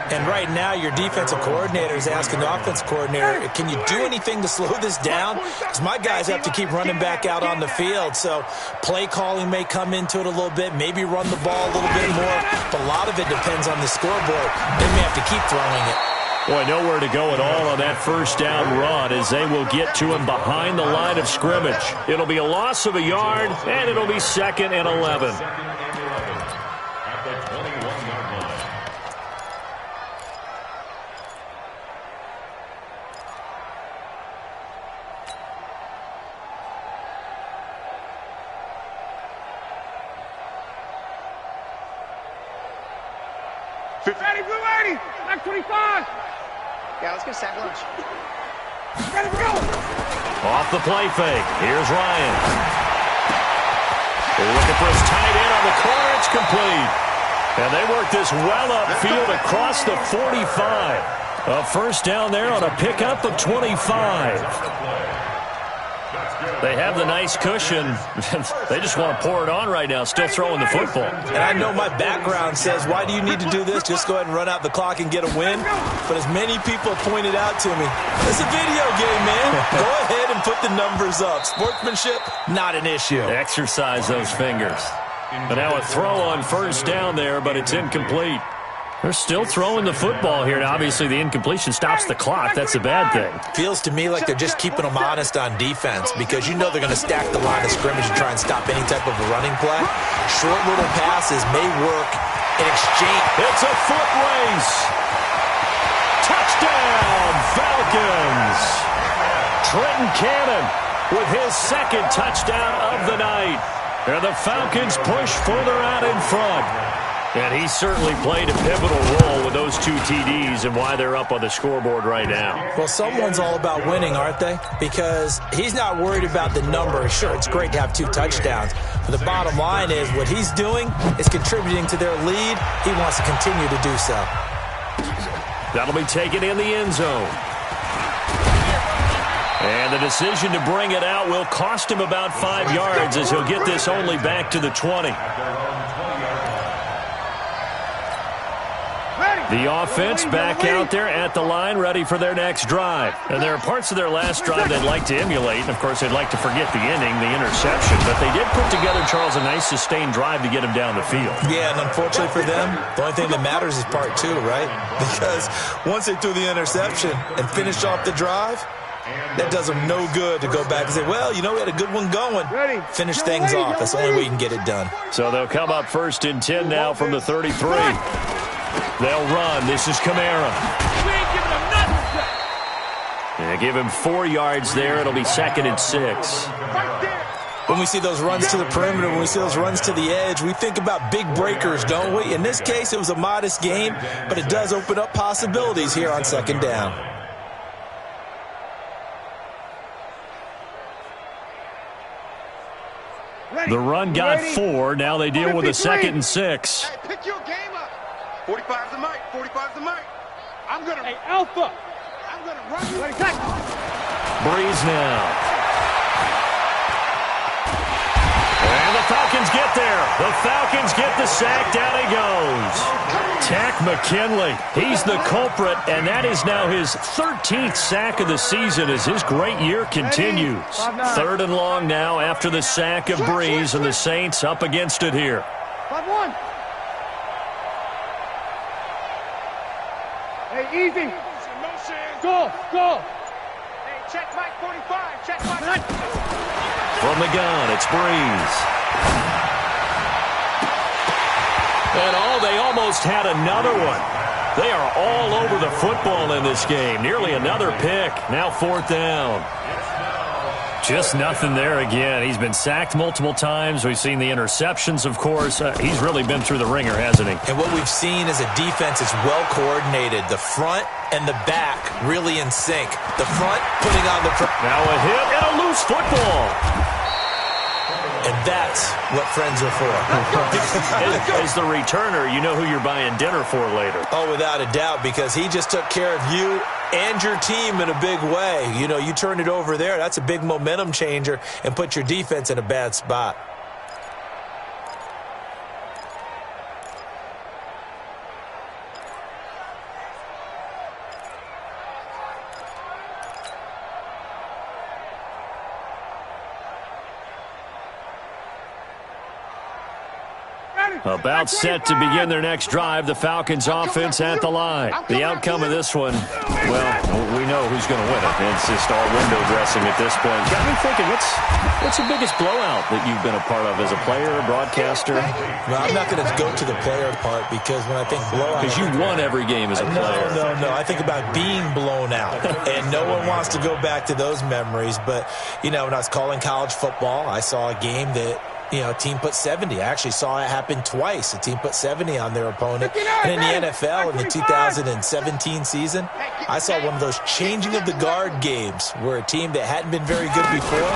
[SPEAKER 3] And right now, your defensive coordinator is asking the offensive coordinator, can you do anything to slow this down? Because my guys have to keep running back out on the field, so play calling may come into it a little bit, maybe run the ball a little bit more, but a lot of it depends on the scoreboard. They may have to keep throwing it.
[SPEAKER 1] Boy, nowhere to go at all on that first down run as they will get to him behind the line of scrimmage. It'll be a loss of a yard, and it'll be 2nd and 11.
[SPEAKER 4] At the 21-yard line.
[SPEAKER 5] Ready, blue 80. Back 25.
[SPEAKER 6] Yeah, let's go sack lunch.
[SPEAKER 5] Ready, go.
[SPEAKER 1] Off the play fake. Here's Ryan. They're looking for his tight end on the corner. It's complete. And they work this well upfield across the 45. A first down there on a pickup of 25. They have the nice cushion. They just want to pour it on right now, still throwing the football.
[SPEAKER 3] And I know my background says, why do you need to do this? Just go ahead and run out the clock and get a win. But as many people pointed out to me, it's a video game, man. Go ahead and put the numbers up. Sportsmanship, not an issue.
[SPEAKER 1] Exercise those fingers. But now a throw on first down there, but it's incomplete. They're still throwing the football here. Now, obviously, the incompletion stops the clock. That's a bad thing.
[SPEAKER 3] Feels to me like they're just keeping them honest on defense because you know they're going to stack the line of scrimmage and try and stop any type of a running play. Short little passes may work in exchange.
[SPEAKER 1] It's a foot race. Touchdown, Falcons. Trenton Cannon with his 2nd touchdown of the night. And the Falcons push further out in front. And he certainly played a pivotal role with those 2 TDs and why they're up on the scoreboard right now.
[SPEAKER 3] Well, someone's all about winning, aren't they? Because he's not worried about the number. Sure, it's great to have 2 touchdowns. But the bottom line is what he's doing is contributing to their lead. He wants to continue to do so.
[SPEAKER 1] That'll be taken in the end zone. And the decision to bring it out will cost him about 5 yards as he'll get this only back to the 20. The offense back out there at the line, ready for their next drive. And there are parts of their last drive they'd like to emulate. And, of course, they'd like to forget the ending, the interception. But they did put together, Charles, a nice sustained drive to get him down the field.
[SPEAKER 3] Yeah, and unfortunately for them, the only thing that matters is part 2, right? Because once they threw the interception and finished off the drive, that does them no good to go back and say, well, you know, we had a good one going. Finish things off. That's the only way you can get it done.
[SPEAKER 1] So they'll come up 1st and 10 now from the 33. They'll run. This is Kamara.
[SPEAKER 5] We ain't giving him nothing.
[SPEAKER 1] They give him 4 yards there. It'll be 2nd and 6.
[SPEAKER 5] Right there.
[SPEAKER 3] When we see those runs to the perimeter, when we see those runs to the edge, we think about big breakers, don't we? In this case, it was a modest game, but it does open up possibilities here on 2nd down.
[SPEAKER 1] The run got 4. Now they deal with a 2nd and 6.
[SPEAKER 5] Hey, pick your game up. 45's the mic. 45's the mic. I'm going to... Hey, Alpha. I'm going to run you. Ready, tack.
[SPEAKER 1] Breeze now. And the Falcons get there. The Falcons get the sack. Down he goes. Tack McKinley. He's the culprit, and that is now his 13th sack of the season as his great year continues. 3rd and long now after the sack of Breeze, and the Saints up against it here.
[SPEAKER 5] 5-1. Hey, easy. Go. Hey, check Mike 45. Check Mike.
[SPEAKER 1] From the gun, it's Breeze. And they almost had another one. They are all over the football in this game. Nearly another pick. Now 4th down. Just nothing there again. He's been sacked multiple times. We've seen the interceptions, of course. He's really been through the ringer, hasn't he?
[SPEAKER 3] And what we've seen is a defense that's well coordinated. The front and the back really in sync. The front putting on the...
[SPEAKER 1] Now a hit and a loose football.
[SPEAKER 3] And that's what friends are for.
[SPEAKER 1] As the returner, you know who you're buying dinner for later.
[SPEAKER 3] Oh, without a doubt, because he just took care of you and your team in a big way. You know, you turn it over there, that's a big momentum changer and put your defense in a bad spot.
[SPEAKER 1] About set to begin their next drive, the Falcons offense at the line. The outcome of this one, well, we know who's going to win it. It's just all window dressing at this point. Got me thinking, what's the biggest blowout that you've been a part of as a player, broadcaster?
[SPEAKER 3] Well, I'm not going to go to the player part because when I think blowout...
[SPEAKER 1] Because you won every game as a player.
[SPEAKER 3] No. I think about being blown out. And no one wants to go back to those memories. But, you know, when I was calling college football, I saw a game that... You know, a team put 70. I actually saw it happen twice. A team put 70 on their opponent. And in the NFL, in the 2017 season, I saw one of those changing of the guard games where a team that hadn't been very good before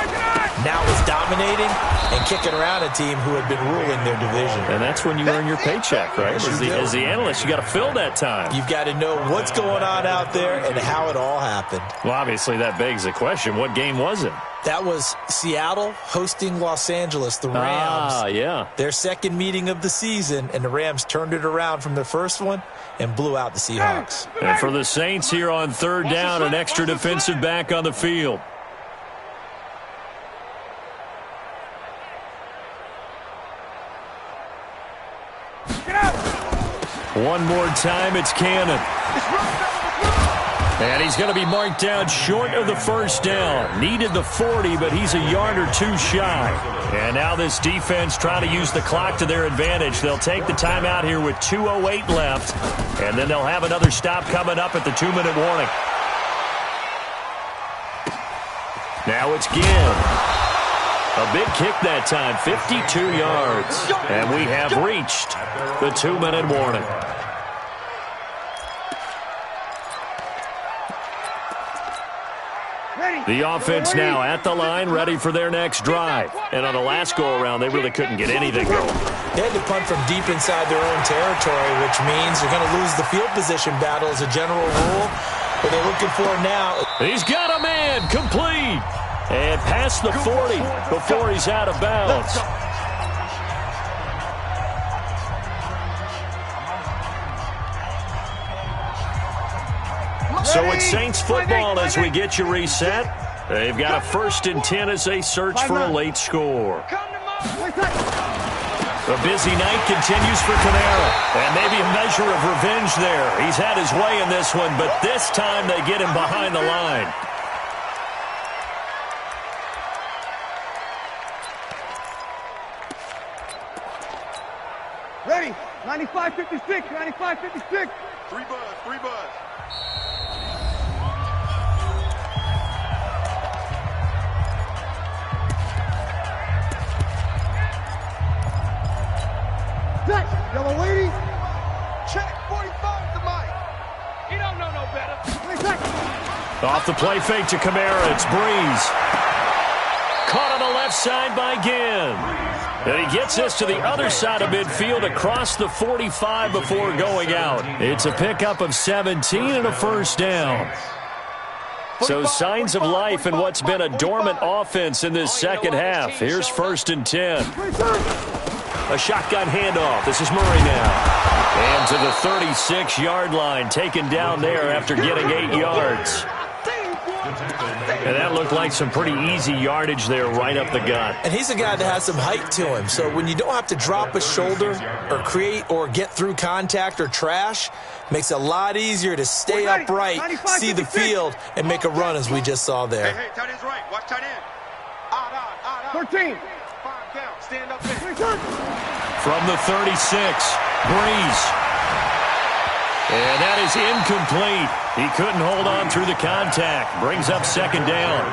[SPEAKER 3] now was dominating and kicking around a team who had been ruling their division.
[SPEAKER 1] And that's when you earn your paycheck, right? As the analyst, you got to fill that time.
[SPEAKER 3] You've got to know what's going on out there and how it all happened.
[SPEAKER 1] Well, obviously, that begs the question, what game was it?
[SPEAKER 3] That was Seattle hosting Los Angeles, the Rams.
[SPEAKER 1] Yeah.
[SPEAKER 3] Their second meeting of the season, and the Rams turned it around from the first one and blew out the Seahawks.
[SPEAKER 1] And for the Saints here on 3rd down, an extra defensive back on the field. One more time, it's Cannon. And he's going to be marked down short of the 1st down. Needed the 40, but he's a yard or two shy. And now this defense trying to use the clock to their advantage. They'll take the timeout here with 2:08 left. And then they'll have another stop coming up at the 2-minute warning. Now it's Ginn. A big kick that time, 52 yards. And we have reached the 2-minute warning. The offense now at the line, ready for their next drive. And on the last go-around, they really couldn't get anything going.
[SPEAKER 3] They had to punt from deep inside their own territory, which means they're going to lose the field position battle as a general rule. What they're looking for now...
[SPEAKER 1] He's got a man, complete. And past the 40 before he's out of bounds. So it's Saints football as we get you reset. They've got a 1st and 10 as they search for a late score. The busy night continues for Kamara. And maybe a measure of revenge there. He's had his way in this one, but this time they get him behind the line.
[SPEAKER 2] Ready. 95-56. 95-56. Free buzz. Yellow lady. Check. 45 to Mike.
[SPEAKER 5] He don't know no better.
[SPEAKER 2] 20 seconds.
[SPEAKER 1] Off the play fake to Kamara. It's Breeze. Caught on the left side by Ginn. And he gets us to the other side of midfield across the 45 before going out. It's a pickup of 17 and a 1st down. So signs of life in what's been a dormant offense in this second half. Here's 1st and 10. A shotgun handoff. This is Murray now. And to the 36-yard line, taken down there after getting 8 yards. And that looked like some pretty easy yardage there right up the gut.
[SPEAKER 3] And he's a guy that has some height to him. So when you don't have to drop a shoulder or create or get through contact or trash, makes it a lot easier to stay upright, see the field, and make a run as we just saw there.
[SPEAKER 5] Hey, tight end's right. Watch tight end.
[SPEAKER 2] 13. 5 down. Stand up in.
[SPEAKER 1] From the 36, Breeze. And that is incomplete. He couldn't hold on through the contact. Brings up second down.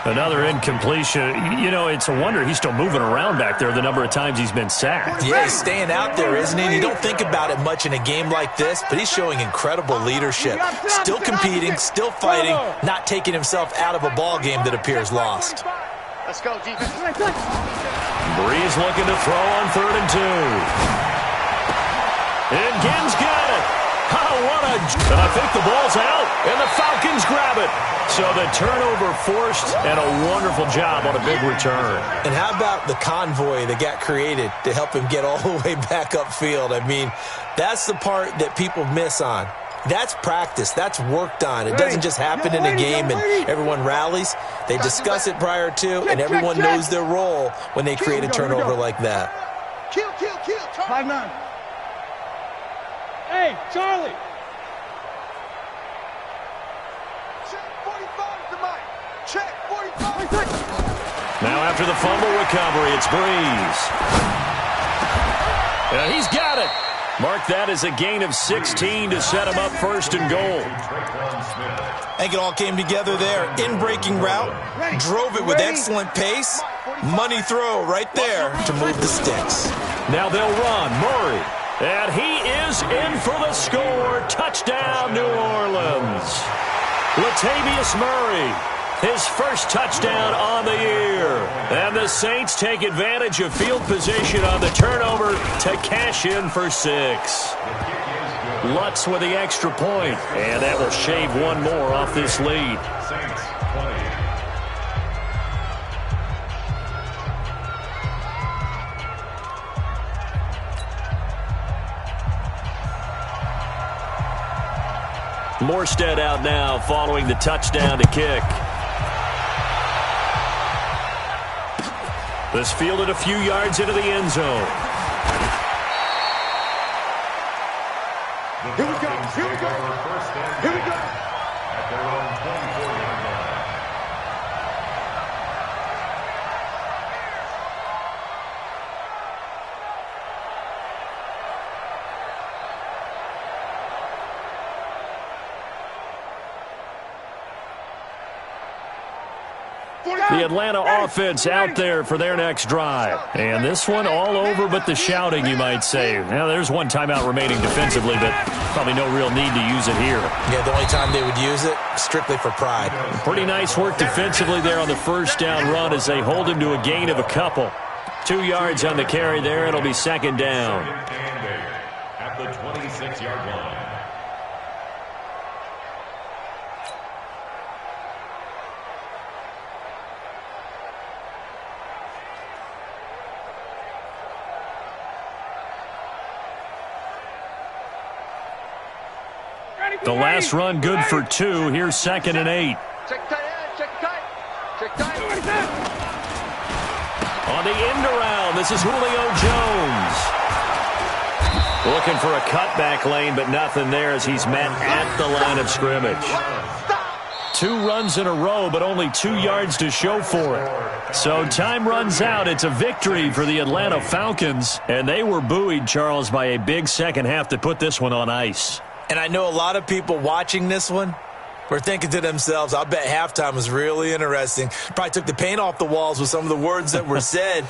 [SPEAKER 1] Another incompletion. You know, it's a wonder he's still moving around back there the number of times he's been sacked.
[SPEAKER 3] Yeah, he's staying out there, isn't he? You don't think about it much in a game like this, but he's showing incredible leadership. Still competing, still fighting, not taking himself out of a ball game that appears lost.
[SPEAKER 6] Let's go, defense.
[SPEAKER 1] Breeze looking to throw on 3rd and 2. And Ginn's got it. And I think the ball's out, and the Falcons grab it. So the turnover forced, and a wonderful job on a big return.
[SPEAKER 3] And how about the convoy that got created to help him get all the way back upfield? I mean, that's the part that people miss on. That's practice. That's worked on. It doesn't just happen in a game and everyone rallies. They discuss it prior to, and everyone knows their role when they create a turnover like that.
[SPEAKER 2] Kill. 5-9. Hey, Charlie. Check 45 to Mike. Check 45.
[SPEAKER 1] Now after the fumble recovery, it's Breeze. And he's got it. Mark that as a gain of 16 to set him up 1st and goal.
[SPEAKER 3] I think it all came together there. In-breaking route, drove it with excellent pace. Money throw right there to move the sticks.
[SPEAKER 1] Now they'll run. Murray. And he is in for the score. Touchdown, New Orleans. Latavius Murray, his first touchdown on the year. And the Saints take advantage of field position on the turnover to cash in for 6. Lutz with the extra point, and that will shave one more off this lead.
[SPEAKER 4] Saints 20.
[SPEAKER 1] Morstead out now following the touchdown to kick. This fielded a few yards into the end zone.
[SPEAKER 2] Here we go.
[SPEAKER 4] At their own 24-yard line.
[SPEAKER 1] The Atlanta offense out there for their next drive. And this one all over but the shouting, you might say. Now, there's one timeout remaining defensively, but probably no real need to use it here.
[SPEAKER 3] Yeah, the only time they would use it, strictly for pride.
[SPEAKER 1] Pretty nice work defensively there on the first down run as they hold him to a gain of a couple. 2 yards on the carry there. It'll be second down.
[SPEAKER 4] At the 26-yard line.
[SPEAKER 1] The last run good for 2. Here's 2nd and 8.
[SPEAKER 2] Check tight end. Check tight. Check tight.
[SPEAKER 1] On the end around, this is Julio Jones. Looking for a cutback lane, but nothing there as he's met at the line of scrimmage. 2 runs in a row, but only 2 yards to show for it. So time runs out. It's a victory for the Atlanta Falcons, and they were buoyed, Charles, by a big second half to put this one on ice.
[SPEAKER 3] And I know a lot of people watching this one were thinking to themselves, I'll bet halftime was really interesting. Probably took the paint off the walls with some of the words that were said.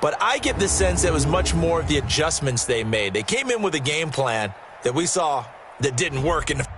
[SPEAKER 3] But I get the sense that it was much more of the adjustments they made. They came in with a game plan that we saw that didn't work in the